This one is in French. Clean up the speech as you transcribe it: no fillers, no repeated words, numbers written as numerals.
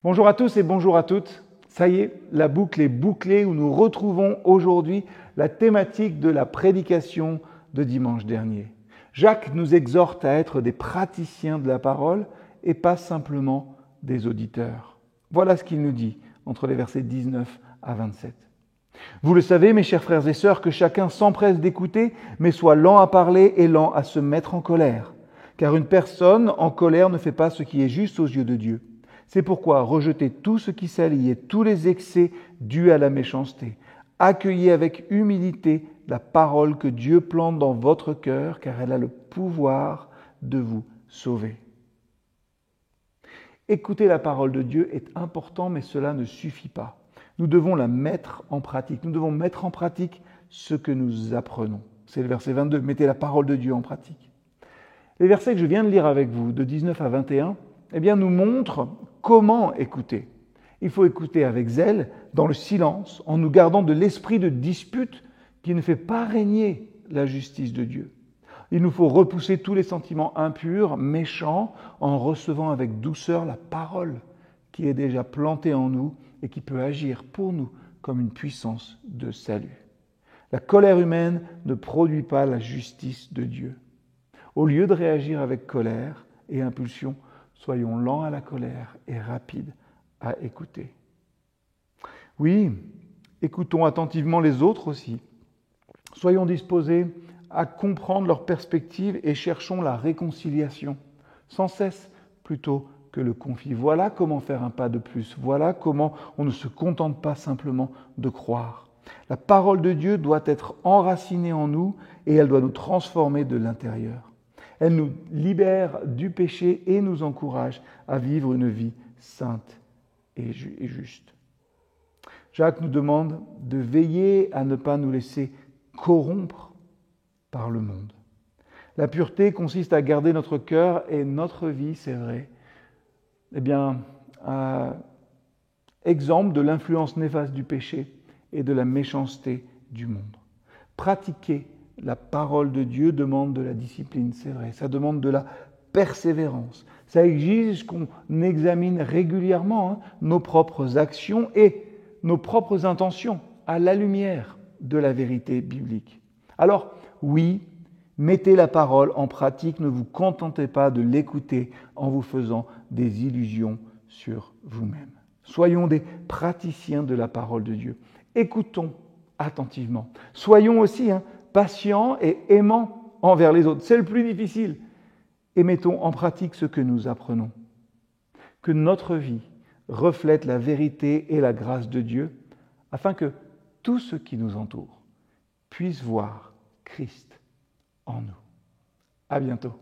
Bonjour à tous et bonjour à toutes. Ça y est, la boucle est bouclée où nous retrouvons aujourd'hui la thématique de la prédication de dimanche dernier. Jacques nous exhorte à être des praticiens de la parole et pas simplement des auditeurs. Voilà ce qu'il nous dit entre les versets 19 à 27. Vous le savez, mes chers frères et sœurs, que chacun s'empresse d'écouter, mais soit lent à parler et lent à se mettre en colère. Car une personne en colère ne fait pas ce qui est juste aux yeux de Dieu. C'est pourquoi rejetez tout ce qui salit et tous les excès dus à la méchanceté. Accueillez avec humilité la parole que Dieu plante dans votre cœur, car elle a le pouvoir de vous sauver. Écouter la parole de Dieu est important, mais cela ne suffit pas. Nous devons la mettre en pratique. Nous devons mettre en pratique ce que nous apprenons. C'est le verset 22. Mettez la parole de Dieu en pratique. Les versets que je viens de lire avec vous, de 19 à 21, nous montrent comment écouter. Il faut écouter avec zèle, dans le silence, en nous gardant de l'esprit de dispute qui ne fait pas régner la justice de Dieu. Il nous faut repousser tous les sentiments impurs, méchants, en recevant avec douceur la parole qui est déjà plantée en nous et qui peut agir pour nous comme une puissance de salut. La colère humaine ne produit pas la justice de Dieu. Au lieu de réagir avec colère et impulsion, soyons lents à la colère et rapides à écouter. Oui, écoutons attentivement les autres aussi. Soyons disposés à comprendre leur perspective et cherchons la réconciliation, sans cesse plutôt que le conflit. Voilà comment faire un pas de plus. Voilà comment on ne se contente pas simplement de croire. La parole de Dieu doit être enracinée en nous et elle doit nous transformer de l'intérieur. Elle nous libère du péché et nous encourage à vivre une vie sainte et juste. Jacques nous demande de veiller à ne pas nous laisser corrompre par le monde. La pureté consiste à garder notre cœur et notre vie, c'est vrai, exemple de l'influence néfaste du péché et de la méchanceté du monde. Pratiquer la parole de Dieu demande de la discipline, c'est vrai, ça demande de la persévérance. Ça exige qu'on examine régulièrement nos propres actions et nos propres intentions à la lumière de la vérité biblique. Alors, oui, mettez la parole en pratique, ne vous contentez pas de l'écouter en vous faisant des illusions sur vous-même. Soyons des praticiens de la parole de Dieu. Écoutons attentivement. Soyons aussi patients et aimants envers les autres. C'est le plus difficile. Et mettons en pratique ce que nous apprenons. Que notre vie reflète la vérité et la grâce de Dieu, afin que tout ce qui nous entoure puisse voir Christ en nous. À bientôt.